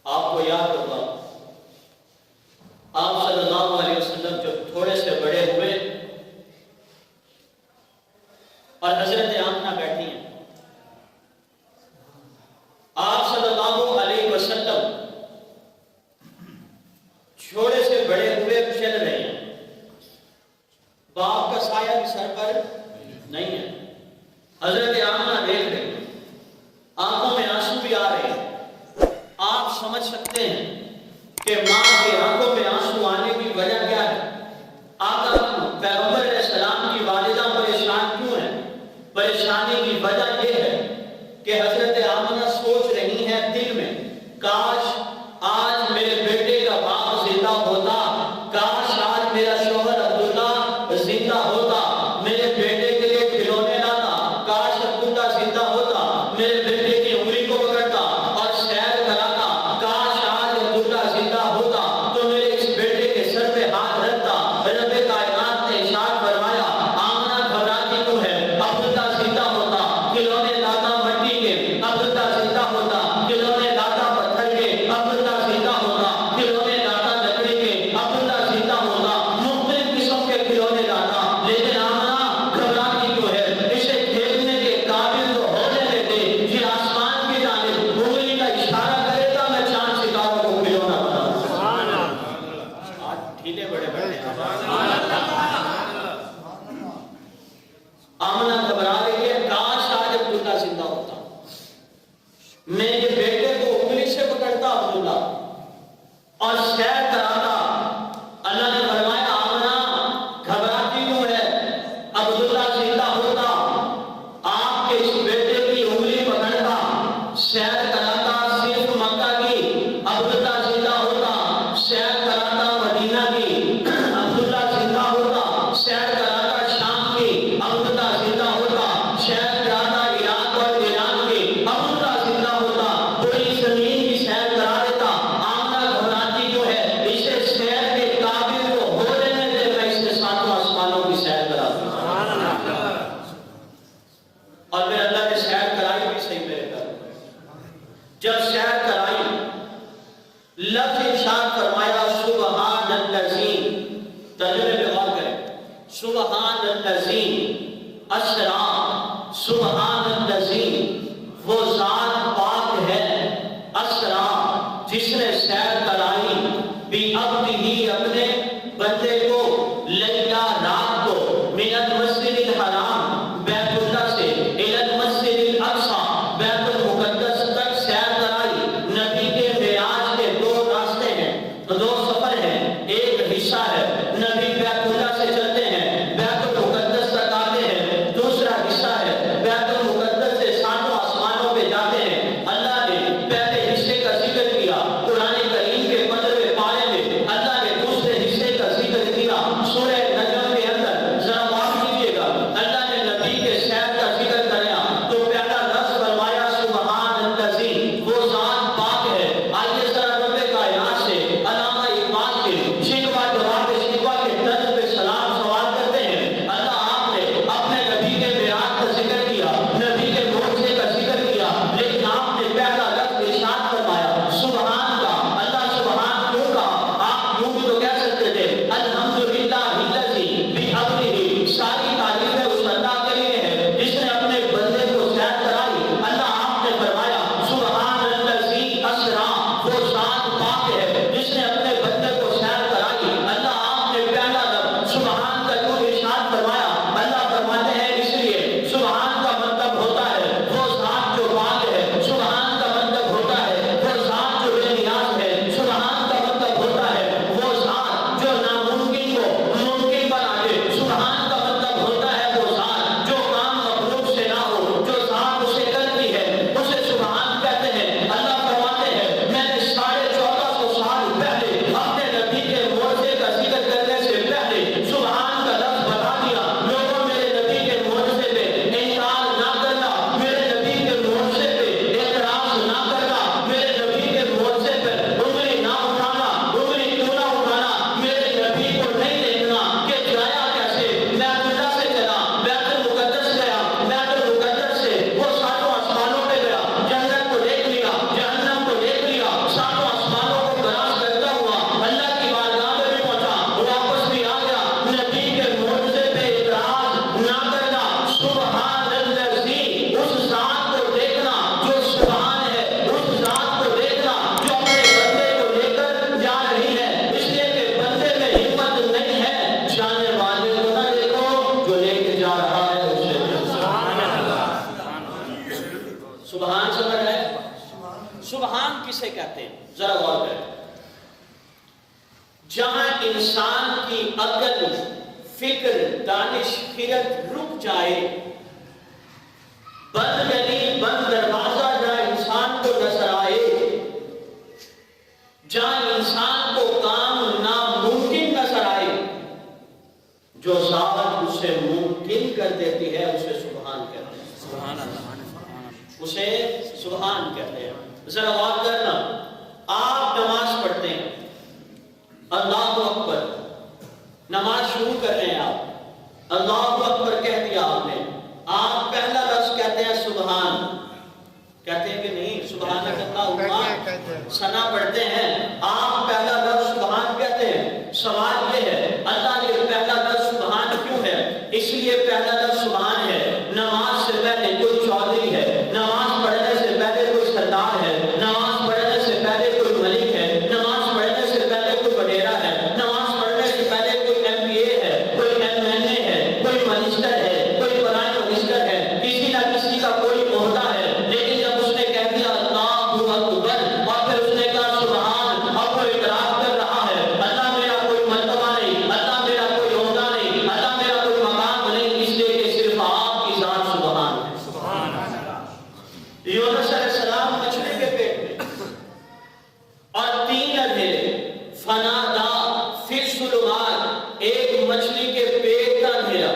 آپ کو یاد ہوگا آپ صلی اللہ علیہ وسلم جب تھوڑے سے بڑے ہوئے اور حضرت آمنہ بیٹھی ہیں، آپ صلی اللہ علیہ وسلم چھوڑے سے بڑے ہوئے چل رہے ہیں، باپ کا سایہ بھی سر پر نہیں ہے، حضرت آمنہ دیکھ رہے ہیں، آنکھوں میں آنسو بھی آ رہے ہیں۔ آپ سمجھ سکتے ہیں کہ ماں کے آنکھوں میں آنسو آنے کی وجہ کیا ہے؟ آقا پیغمبر علیہ السلام کی والدہ پریشان کیوں ہیں؟ پریشانی کی وجہ یہ ہے کہ حضرت آمنہ سوچ رہی ہیں دل میں، کاش آج میرے بیٹے کا باپ زندہ ہوتا، کاش آج میرا شوہر عبداللہ زندہ ہوتا، میرے بیٹے کے لیے کھلونے لاتا، کاش عبداللہ زندہ ہوتا، میرے بیٹے کی انگلی کو پکڑتا اور سیر کراتا، کاش آج عبداللہ زندہ ہوتا تو میرے اس بیٹے کے سر پہ ہاتھ رکھتا۔ رب کائنات نے ارشاد فرمایا آمنہ گھبراتی کیوں ہے؟ عبداللہ زندہ ہوتا، کھلونے لاتا مٹی کے، عبداللہ زندہ ہوتا، کھلونے لاتا پتھر کے، عبداللہ زندہ ہوتا، کھلونے لاتا لکڑی کے، عبداللہ زندہ ہوتا، مختلف قسم کے کھلونے لاتا، لیکن آمنہ گھبراتی کیوں ہے؟ اسے کھیلنے کے قابل تو ہونے دیتے، یہ آسمان کی جانب انگلی کا اشارہ کرے گا، میں چاند ستاروں کو کھلونا بنا دوں۔ آج ڈھیلے بڑے بڑے ہیں۔ آمنہ گھبرا رہی ہے، کاش آج عبداللہ زندہ ہوتا، میں یہ بیٹے کو انگلی سے پکڑتا عبداللہ اور سیر کراتا۔ اللہ نے فرمایا آمنہ گھبراتی کیوں ہے؟ عبداللہ زندہ ہوتا، آپ کے اس بیٹے کی انگلی پکڑتا، سیر کراتا صرف مکہ کی، عبداللہ زندہ ہوتا، سیر کراتا مدینہ کی، عبداللہ زندہ ہوتا، سیر کراتا شام کی، عبداللہ زندہ ہوتا، سیر کراتا عراق اور ایران کی، عبداللہ زندہ ہوتا، پوری زمین کی سیر کرا دیتا۔ آمنہ گھبراتی کیوں ہے؟ اسے سیر کے قابل تو ہو لینے دے، میں اس کے ساتھ آسمانوں کی سیر کرا دوں۔ اور پھر اللہ نے سیر کرائی بھی صحیح میرے گھر۔ جب سیر کرائی لفظ ارشاد فرمایا سبحان الذی، ترجمے پہ غور کریں، سبحان الذی اسرا، سبحان الذی وہ ذات پاک ہے، اسرا جس نے سیر کرائی، بعبدہ اپنے بندے کو، لیلا رات کو، من المسجد الحرام بیت اللہ سے، الی المسجد الاقصی بیت المقدس تک سیر کرائی۔ نبی کے معراج کے دو راستے ہیں، دو سفر ہیں، ایک حصہ ہے نبی بیت اللہ سے چلتے ہیں، بیت المقدس تک آتے ہیں، دوسرا حصہ ہے بیت المقدس سے ساتوں آسمانوں پہ جاتے ہیں۔ اللہ نے پہلے حصے کا ذکر کیا، قرآن کریم کے سبحان کسے کہتے ہیں؟ ذرا غور کریں. جہاں انسان کی عقل، فکر، دانش، خرد رک جائے، بند گلی، بند دروازہ جہاں انسان کو نظر آئے، جہاں انسان کو کام ناممکن نظر آئے، جو ذات اسے ممکن کر دیتی ہے اسے سبحان کہتے ہیں. سبحان اللہ، اسے سبحان کہتے ہیں. ذرا غور کرنا، آپ نماز پڑھتے ہیں، اللہ اکبر، نماز شروع کر رہے ہیں، آپ اللہ اکبر کہہ دیا آپ نے، آپ پہلا لفظ کہتے ہیں سبحان، کہتے ہیں کہ نہیں؟ سبحان اللہ ثنا پڑھتے ہیں، آپ پہلا لفظ سبحان کہتے ہیں. سوال یہ ہے اللہ نے پہلا لفظ سبحان کیوں ہے؟ اس لیے پہلا لفظ سبحان ہے. نماز سے پہلے کوئی چودھری ہے، نماز پڑھنے سے پہلے کوئی سردار ہے، نماز پڑھنے سے پہلے کوئی ملک ہے، نماز پڑھنے سے پہلے کوئی وڈیرا ہے، نماز پڑھنے سے پہلے کوئی MBA ہے، کوئی MNA ہے، کوئی منسٹر ہے، کوئی پرائم منسٹر ہے، کسی نہ کسی کا کوئی عہدہ ہے. لیکن جب اس نے کہہ دیا اللہ اکبر اور پھر اس نے کہا سبحان، اب وہ اعتراف کر رہا ہے اللہ میرا کوئی مرتبہ نہیں، اللہ میرا کوئی عہدہ نہیں، اللہ میرا کوئی مقام نہیں، اس لیے کہ صرف آپ کی ذات سبحان ہے. یونس علیہ السلام مچھلی کے پیٹ میں اور 3 اندھیرے، فنادا فی الظلمات، ایک مچھلی کے پیٹ کا اندھیرا،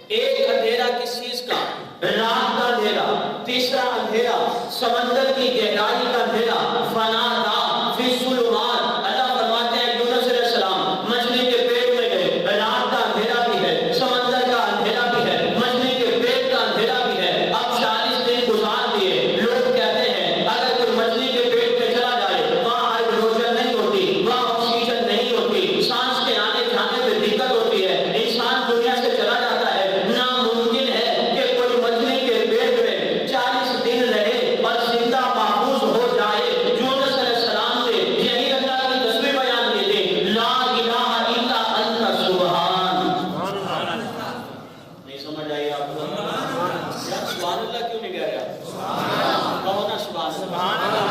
ایک اندھیرا کس چیز کا؟ رات کا اندھیرا، تیسرا اندھیرا سمندر کی گہرائی کا اندھیرا. فنادا فی الظلمات، اللہ فرماتے ہیں یونس علیہ السلام مچھلی کے پیٹ میں گئے، رات کا اندھیرا بھی ہے، سمندر کا اندھیرا بھی ہے، مچھلی کے پیٹ کا اندھیرا بھی ہے. اب 40 دن گزار دیے. لوگ کہتے ہیں اگر کوئی مچھلی کے پیٹ میں چلا جائے وہاں ہائیڈروجن نہیں ہوتی، وہاں آکسیجن نہیں ہوتی، سانس کے آنے جانے میں دقت ہوتی ہے، انسان دنیا سے چلا جاتا ہے. ناممکن ہے کہ کوئی مچھلی کے پیٹ میں 40 دن رہے اور زندہ محفوظ ہو جائے. یونس علیہ السلام نے یہی اللہ کی تصویر بیان کی تھی، لا الہ الا انت سبحان. نہیں سمجھ آئی آپ کو؟ یار سبحان اللہ کیوں نہیں کہہ رہے آپ؟ کہو نا سبحان اللہ.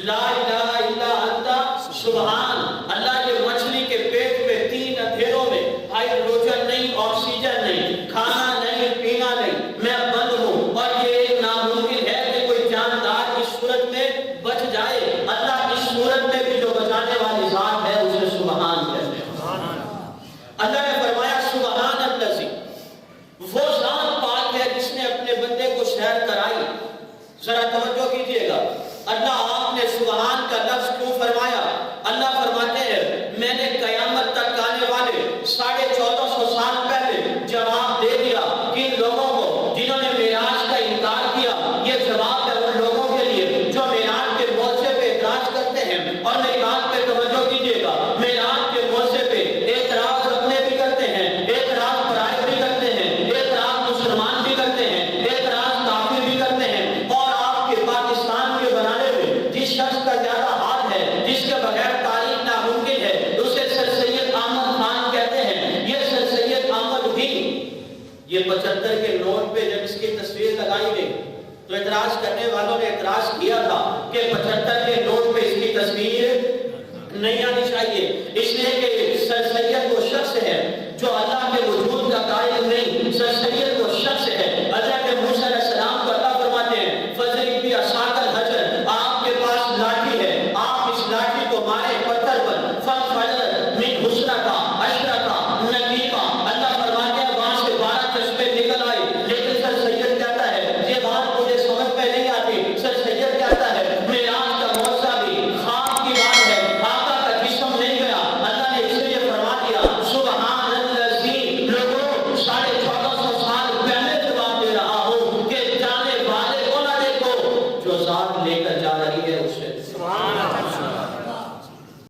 لا الہ الا انت سبحان. اللہ یہ مچھلی کے پیٹ میں 3 اندھیروں میں، ہائیڈروجن نہیں، آکسیجن نہیں، کھانا نہیں، پینا نہیں، میں بند ہوں اور یہ ناممکن ہے کہ کوئی جاندار اس صورت میں بچ جائے. اللہ اس صورت میں بھی جو بچانے والی ذات ہے اسے سبحان کہتے ہیں. اللہ نے فرمایا سبحان الذی، وہ ذات پاک ہے جس نے اپنے بندے کو سیر کرائی. ذرا توجہ کیجئے گا، اللہ آپ نے سبحان کا لفظ کیوں فرمایا؟ اللہ فرماتے ہیں میں نے قیامت تک آنے والے 1450 سال پہلے جواب دے دیا کن لوگوں کو جنہوں نے معراج کا انکار کیا. یہ جواب ہے ان لوگوں کے لیے جو معراج کے موضوع پہ اعتراض کرتے ہیں. اور میری بات پہ توجہ کیجئے گا، معراج کے موضوع پہ اعتراض اپنے بھی کرتے ہیں، اعتراض پرائے بھی کرتے ہیں، اعتراض مسلمان بھی کرتے ہیں، اعتراض کافر بھی کرتے ہیں. اور آپ کے پاکستان کے بنانے میں جس شخص کا زیادہ ہاتھ ہے، جس کے بغیر تاریخ ناممکن ہے، اسے سر سید احمد خان کہتے ہیں. یہ سر سید احمد بھی یہ 75 کے نوٹ پہ جب اس کی تصویر لگائی گئی تو اعتراض کرنے والوں نے اعتراض کیا تھا کہ 75 کے نوٹ پہ اس کی تصویر نہیں آنی چاہیے، اس لیے کہ سر سید وہ شخص ہے جو اللہ کے وجود کا قائل نہیں. سر سید وہ شخص ہے حضرت موسیٰ علیہ السلام کو اللہ فرماتے ہیں فضرب بعصاک الحجر، آپ کے پاس لاٹھی ہے، آپ اس لاٹھی کو مارے پتھر پر، فانفجرت من حسنک عشرۃ نقیبا. اللہ فرماتے ہیں وہاں سے 12 چشمے نکل آئے. لیکن سر سید کہتا ہے یہ بات مجھے سمجھ میں نہیں آتی. سر سید کہتا ہے معراج کا موضوع بھی خواب کی بات ہے، آقا کا جسم نہیں گیا. اللہ نے اس لیے فرما دیا سبحان الذی. لوگوں 1450 سال پہلے جواب دے رہا ہوں کہ جانے والے کو نہ دیکھو، جو ذات لے کر جا رہی ہے اسے. سبحان اللہ.